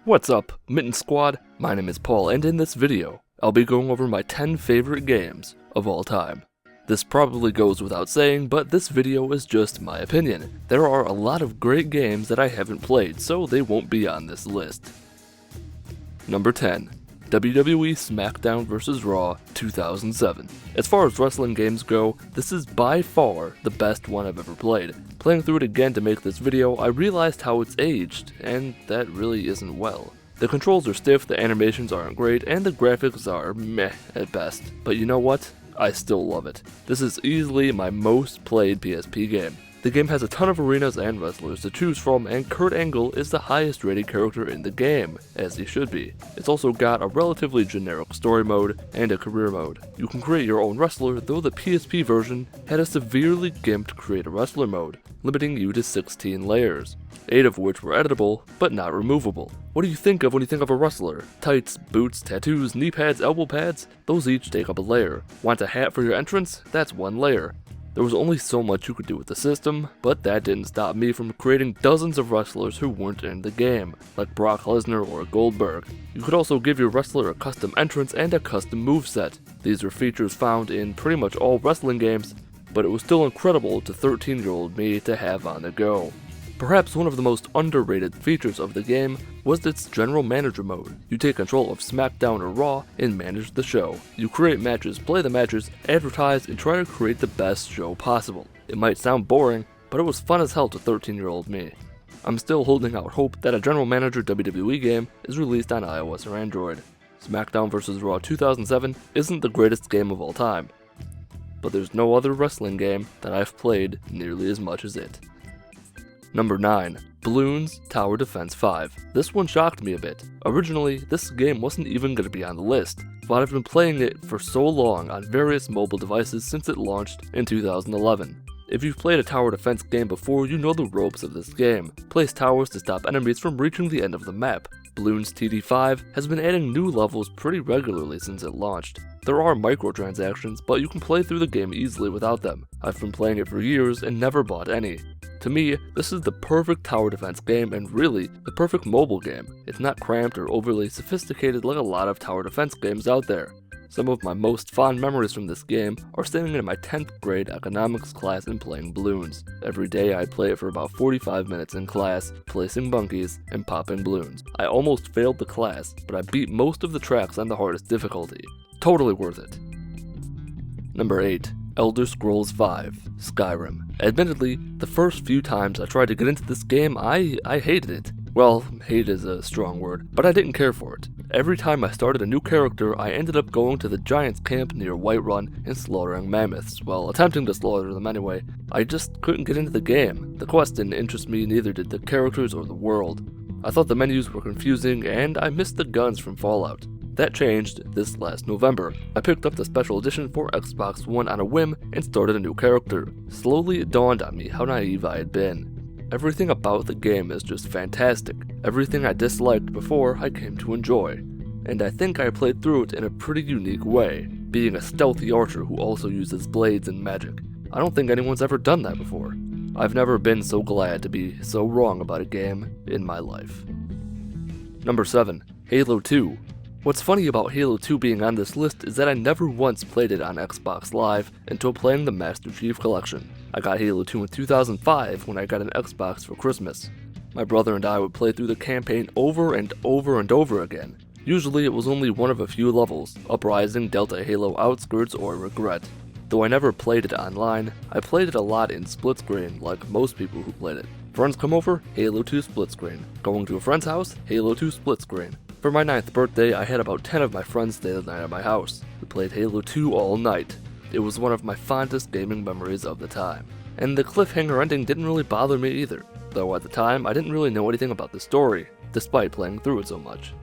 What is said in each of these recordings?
What's up, Mitten Squad? My name is Paul, and in this video, I'll be going over my 10 favorite games of all time. This probably goes without saying, but this video is just my opinion. There are a lot of great games that I haven't played, so they won't be on this list. Number 10. WWE Smackdown vs. Raw 2007. As far as wrestling games go, this is by far the best one I've ever played. Playing through it again to make this video, I realized how it's aged, and that really isn't well. The controls are stiff, the animations aren't great, and the graphics are meh at best. But you know what? I still love it. This is easily my most played PSP game. The game has a ton of arenas and wrestlers to choose from, and Kurt Angle is the highest rated character in the game, as he should be. It's also got a relatively generic story mode and a career mode. You can create your own wrestler, though the PSP version had a severely gimped create a wrestler mode, limiting you to 16 layers, 8 of which were editable, but not removable. What do you think of when you think of a wrestler? Tights, boots, tattoos, knee pads, elbow pads? Those each take up a layer. Want a hat for your entrance? That's one layer. There was only so much you could do with the system, but that didn't stop me from creating dozens of wrestlers who weren't in the game, like Brock Lesnar or Goldberg. You could also give your wrestler a custom entrance and a custom moveset. These are features found in pretty much all wrestling games, but it was still incredible to 13-year-old me to have on the go. Perhaps one of the most underrated features of the game was its general manager mode. You take control of SmackDown or Raw and manage the show. You create matches, play the matches, advertise, and try to create the best show possible. It might sound boring, but it was fun as hell to 13-year-old me. I'm still holding out hope that a general manager WWE game is released on iOS or Android. SmackDown vs. Raw 2007 isn't the greatest game of all time, but there's no other wrestling game that I've played nearly as much as it. Number 9. Bloons Tower Defense 5. This one shocked me a bit. Originally, this game wasn't even going to be on the list, but I've been playing it for so long on various mobile devices since it launched in 2011. If you've played a tower defense game before, you know the ropes of this game. Place towers to stop enemies from reaching the end of the map. Bloons TD5 has been adding new levels pretty regularly since it launched. There are microtransactions, but you can play through the game easily without them. I've been playing it for years and never bought any. To me, this is the perfect tower defense game and really, the perfect mobile game. It's not cramped or overly sophisticated like a lot of tower defense games out there. Some of my most fond memories from this game are standing in my 10th grade economics class and playing Bloons. Every day I play it for about 45 minutes in class, placing bunkies and popping Bloons. I almost failed the class, but I beat most of the tracks on the hardest difficulty. Totally worth it. Number 8. Elder Scrolls V Skyrim. Admittedly, the first few times I tried to get into this game, I hated it. Well, hate is a strong word, but I didn't care for it. Every time I started a new character, I ended up going to the Giants camp near Whiterun and slaughtering mammoths. Well, attempting to slaughter them anyway. I just couldn't get into the game. The quest didn't interest me, neither did the characters or the world. I thought the menus were confusing, and I missed the guns from Fallout. That changed this last November. I picked up the special edition for Xbox One on a whim and started a new character. Slowly it dawned on me how naive I had been. Everything about the game is just fantastic. Everything I disliked before I came to enjoy. And I think I played through it in a pretty unique way, being a stealthy archer who also uses blades and magic. I don't think anyone's ever done that before. I've never been so glad to be so wrong about a game in my life. Number 7. Halo 2. What's funny about Halo 2 being on this list is that I never once played it on Xbox Live until playing the Master Chief Collection. I got Halo 2 in 2005 when I got an Xbox for Christmas. My brother and I would play through the campaign over and over and over again. Usually it was only one of a few levels, Uprising, Delta Halo Outskirts, or Regret. Though I never played it online, I played it a lot in split screen like most people who played it. Friends come over, Halo 2 split screen. Going to a friend's house, Halo 2 split screen. For my 9th birthday, I had about 10 of my friends stay the night at my house. We played Halo 2 all night. It was one of my fondest gaming memories of the time. And the cliffhanger ending didn't really bother me either, though at the time I didn't really know anything about the story, despite playing through it so much.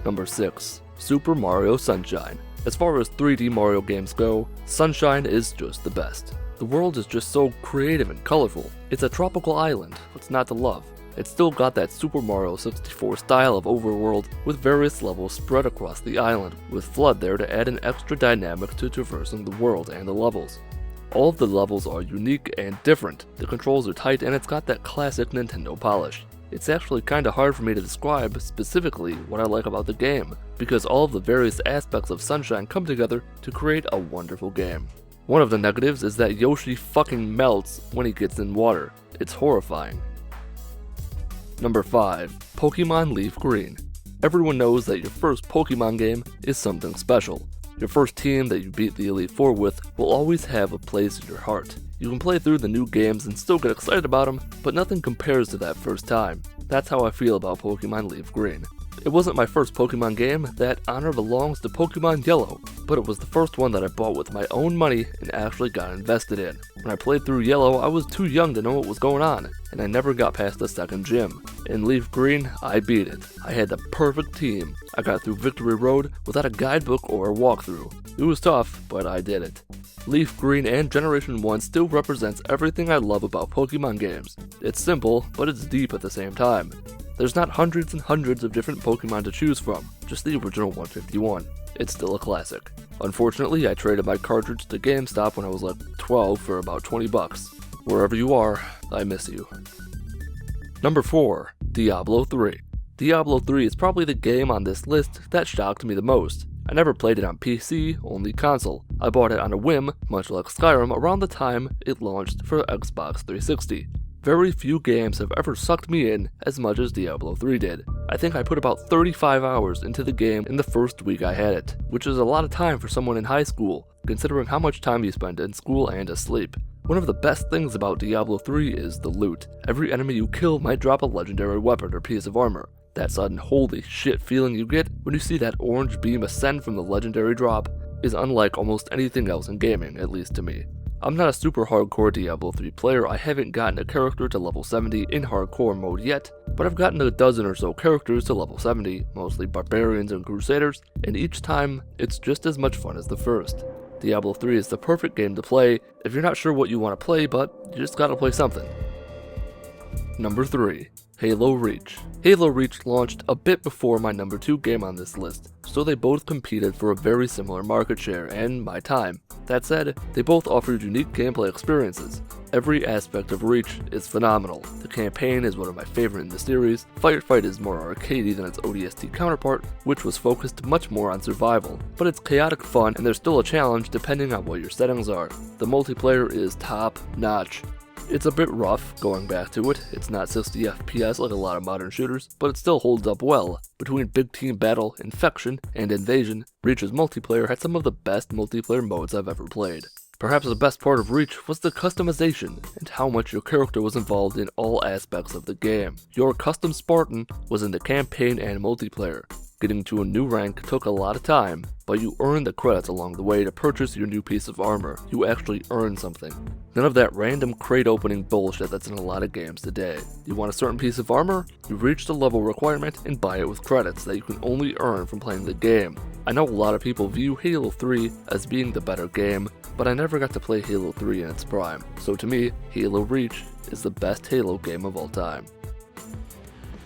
Number 6. Super Mario Sunshine. As far as 3D Mario games go, Sunshine is just the best. The world is just so creative and colorful. It's a tropical island, what's not to love? It's still got that Super Mario 64 style of overworld with various levels spread across the island, with FLUDD there to add an extra dynamic to traversing the world and the levels. All of the levels are unique and different, the controls are tight, and it's got that classic Nintendo polish. It's actually kinda hard for me to describe specifically what I like about the game, because all of the various aspects of Sunshine come together to create a wonderful game. One of the negatives is that Yoshi fucking melts when he gets in water. It's horrifying. Number 5. Pokemon Leaf Green. Everyone knows that your first Pokemon game is something special. Your first team that you beat the Elite Four with will always have a place in your heart. You can play through the new games and still get excited about them, but nothing compares to that first time. That's how I feel about Pokemon Leaf Green. It wasn't my first Pokemon game, that honor belongs to Pokemon Yellow, but it was the first one that I bought with my own money and actually got invested in. When I played through Yellow, I was too young to know what was going on, and I never got past the second gym. In Leaf Green, I beat it. I had the perfect team. I got through Victory Road without a guidebook or a walkthrough. It was tough, but I did it. Leaf Green and Generation 1 still represents everything I love about Pokemon games. It's simple, but it's deep at the same time. There's not hundreds and hundreds of different Pokemon to choose from, just the original 151. It's still a classic. Unfortunately, I traded my cartridge to GameStop when I was like 12 for about 20 bucks. Wherever you are, I miss you. Number 4. Diablo III. Diablo 3 is probably the game on this list that shocked me the most. I never played it on PC, only console. I bought it on a whim, much like Skyrim, around the time it launched for Xbox 360. Very few games have ever sucked me in as much as Diablo 3 did. I think I put about 35 hours into the game in the first week I had it, which is a lot of time for someone in high school, considering how much time you spend in school and asleep. One of the best things about Diablo 3 is the loot. Every enemy you kill might drop a legendary weapon or piece of armor. That sudden holy shit feeling you get when you see that orange beam ascend from the legendary drop is unlike almost anything else in gaming, at least to me. I'm not a super hardcore Diablo 3 player. I haven't gotten a character to level 70 in hardcore mode yet, but I've gotten a dozen or so characters to level 70, mostly barbarians and crusaders, and each time it's just as much fun as the first. Diablo 3 is the perfect game to play if you're not sure what you want to play, but you just gotta play something. Number 3. Halo Reach. Halo Reach launched a bit before my number 2 game on this list, so they both competed for a very similar market share and my time. That said, they both offered unique gameplay experiences. Every aspect of Reach is phenomenal. The campaign is one of my favorite in the series. Firefight is more arcadey than its ODST counterpart, which was focused much more on survival. But it's chaotic fun and there's still a challenge depending on what your settings are. The multiplayer is top notch. It's a bit rough going back to it. It's not 60 FPS like a lot of modern shooters, but it still holds up well. Between Big Team Battle, Infection, and Invasion, Reach's multiplayer had some of the best multiplayer modes I've ever played. Perhaps the best part of Reach was the customization and how much your character was involved in all aspects of the game. Your custom Spartan was in the campaign and multiplayer. Getting to a new rank took a lot of time, but you earned the credits along the way to purchase your new piece of armor. You actually earned something. None of that random crate opening bullshit that's in a lot of games today. You want a certain piece of armor? You reach the level requirement and buy it with credits that you can only earn from playing the game. I know a lot of people view Halo 3 as being the better game, but I never got to play Halo 3 in its prime. So to me, Halo Reach is the best Halo game of all time.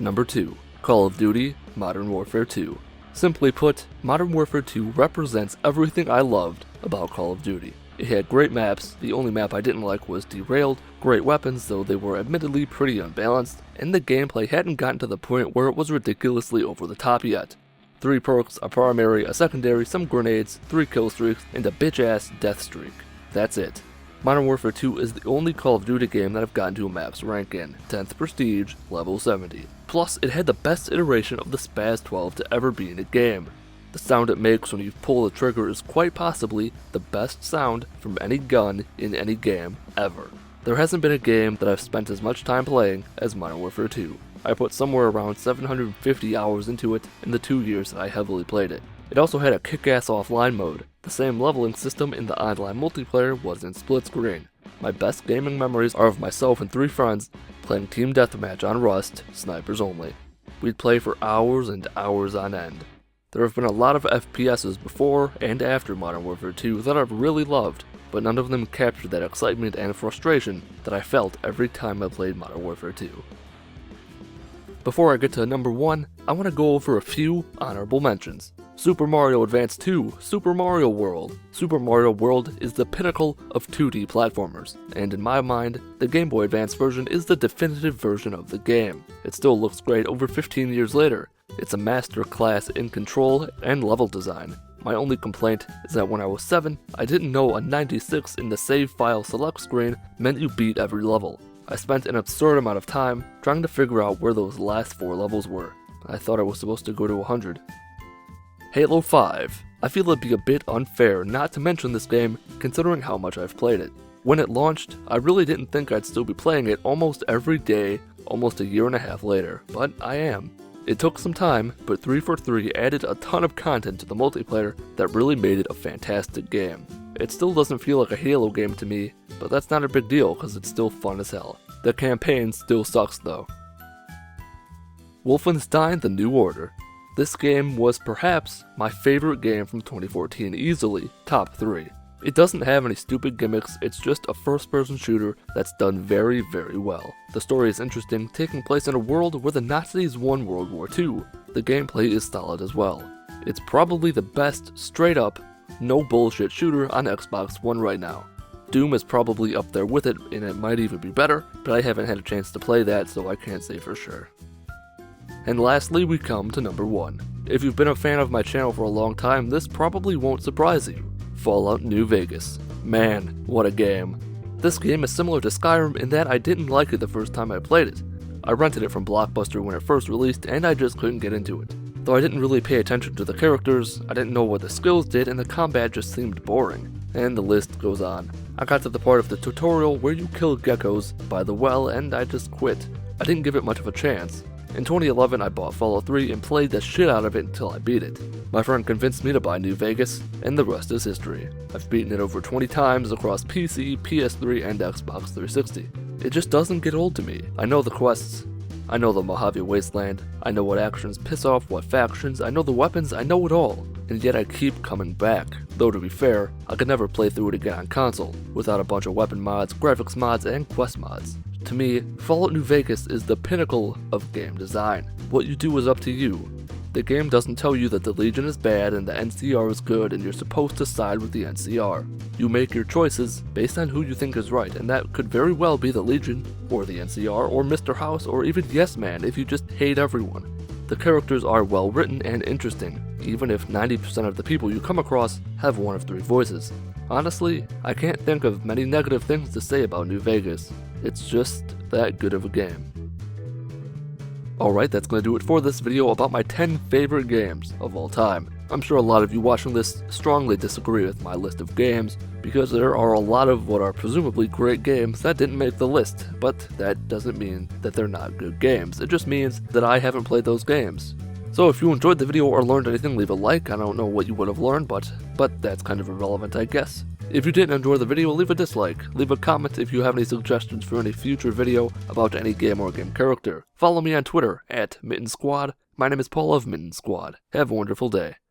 Number 2. Call of Duty Modern Warfare 2. Simply put, Modern Warfare 2 represents everything I loved about Call of Duty. It had great maps, the only map I didn't like was Derailed, great weapons though they were admittedly pretty unbalanced, and the gameplay hadn't gotten to the point where it was ridiculously over the top yet. 3 perks, a primary, a secondary, some grenades, 3 kill streaks, and a bitch-ass death streak. That's it. Modern Warfare 2 is the only Call of Duty game that I've gotten to a maps rank in, 10th Prestige, level 70. Plus, it had the best iteration of the Spaz 12 to ever be in a game. The sound it makes when you pull the trigger is quite possibly the best sound from any gun in any game ever. There hasn't been a game that I've spent as much time playing as Modern Warfare 2. I put somewhere around 750 hours into it in the 2 years that I heavily played it. It also had a kick-ass offline mode. The same leveling system in the online multiplayer was in split screen. My best gaming memories are of myself and 3 friends playing Team Deathmatch on Rust, snipers only. We'd play for hours and hours on end. There have been a lot of FPSs before and after Modern Warfare 2 that I've really loved, but none of them captured that excitement and frustration that I felt every time I played Modern Warfare 2. Before I get to number 1, I want to go over a few honorable mentions. Super Mario Advance 2, Super Mario World. Super Mario World is the pinnacle of 2D platformers, and in my mind, the Game Boy Advance version is the definitive version of the game. It still looks great over 15 years later. It's a master class in control and level design. My only complaint is that when I was 7, I didn't know a 96 in the save file select screen meant you beat every level. I spent an absurd amount of time trying to figure out where those last 4 levels were. I thought I was supposed to go to 100. Halo 5. I feel it'd be a bit unfair not to mention this game considering how much I've played it. When it launched, I really didn't think I'd still be playing it almost every day, almost a year and a half later, but I am. It took some time, but 343 added a ton of content to the multiplayer that really made it a fantastic game. It still doesn't feel like a Halo game to me, but that's not a big deal because it's still fun as hell. The campaign still sucks though. Wolfenstein: The New Order. This game was perhaps my favorite game from 2014, easily top 3. It doesn't have any stupid gimmicks, it's just a first-person shooter that's done very, very well. The story is interesting, taking place in a world where the Nazis won World War II. The gameplay is solid as well. It's probably the best, straight-up, no bullshit shooter on Xbox One right now. Doom is probably up there with it, and it might even be better, but I haven't had a chance to play that, so I can't say for sure. And lastly, we come to number 1. If you've been a fan of my channel for a long time, this probably won't surprise you. Fallout New Vegas. Man, what a game. This game is similar to Skyrim in that I didn't like it the first time I played it. I rented it from Blockbuster when it first released, and I just couldn't get into it. Though I didn't really pay attention to the characters, I didn't know what the skills did, and the combat just seemed boring. And the list goes on. I got to the part of the tutorial where you kill geckos by the well, and I just quit. I didn't give it much of a chance. In 2011, I bought Fallout 3 and played the shit out of it until I beat it. My friend convinced me to buy New Vegas, and the rest is history. I've beaten it over 20 times across PC, PS3, and Xbox 360. It just doesn't get old to me. I know the quests. I know the Mojave Wasteland. I know what actions piss off what factions. I know the weapons. I know it all. And yet I keep coming back. Though to be fair, I could never play through it again on console, without a bunch of weapon mods, graphics mods, and quest mods. To me, Fallout New Vegas is the pinnacle of game design. What you do is up to you. The game doesn't tell you that the Legion is bad and the NCR is good and you're supposed to side with the NCR. You make your choices based on who you think is right, and that could very well be the Legion, or the NCR, or Mr. House, or even Yes Man if you just hate everyone. The characters are well written and interesting, even if 90% of the people you come across have one of 3 voices. Honestly, I can't think of many negative things to say about New Vegas. It's just that good of a game. Alright, that's going to do it for this video about my 10 favorite games of all time. I'm sure a lot of you watching this strongly disagree with my list of games, because there are a lot of what are presumably great games that didn't make the list, but that doesn't mean that they're not good games. It just means that I haven't played those games. So if you enjoyed the video or learned anything, leave a like. I don't know what you would have learned, but that's kind of irrelevant, I guess. If you didn't enjoy the video, leave a dislike. Leave a comment if you have any suggestions for any future video about any game or game character. Follow me on Twitter @MittenSquad. My name is Paul of Mitten Squad. Have a wonderful day.